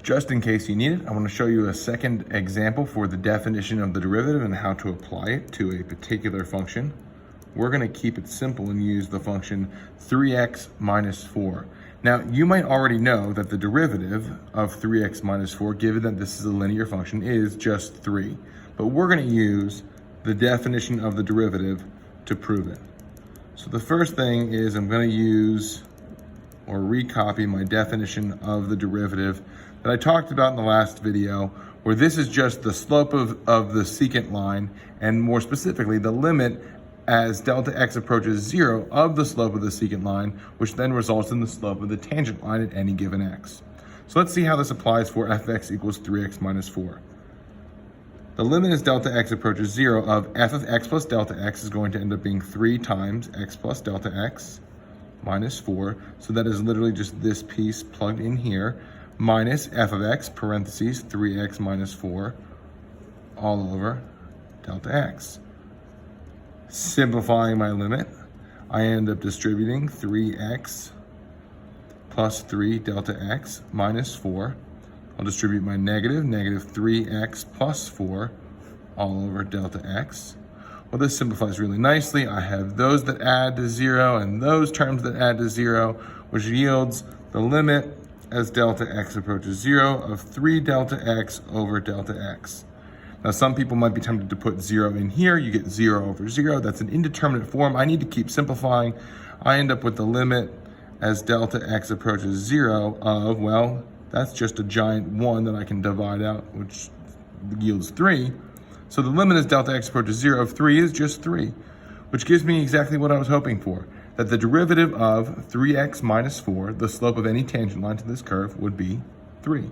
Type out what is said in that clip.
Just in case you need it, I want to show you a second example for the definition of the derivative and how to apply it to a particular function. We're going to keep it simple and use the function 3x minus 4. Now, you might already know that the derivative of 3x minus 4, given that this is a linear function, is just 3. But we're going to use the definition of the derivative to prove it. So the first thing is I'm going to use or recopy my definition of the derivative that I talked about in the last video, where this is just the slope of the secant line, and more specifically, the limit as delta x approaches 0 of the slope of the secant line, which then results in the slope of the tangent line at any given x. So let's see how this applies for fx equals 3x minus 4. The limit as delta x approaches 0 of f of x plus delta x is going to end up being 3 times x plus delta x minus 4. So that is literally just this piece plugged in here, minus f of x, parentheses, 3x minus 4, all over delta x. Simplifying my limit, I end up distributing 3x plus 3 delta x minus 4. I'll distribute my negative 3x plus 4 all over delta x. Well, this simplifies really nicely. I have those that add to 0 and those terms that add to 0, which yields the limit as delta x approaches 0 of 3 delta x over delta x. Now, some people might be tempted to put 0 in here. You get 0 over 0. That's an indeterminate form. I need to keep simplifying. I end up with the limit as delta x approaches 0 of, well, that's just a giant 1 that I can divide out, which yields 3. So the limit as delta x approaches 0 of 3 is just 3, which gives me exactly what I was hoping for, that the derivative of 3x minus 4, the slope of any tangent line to this curve, would be 3.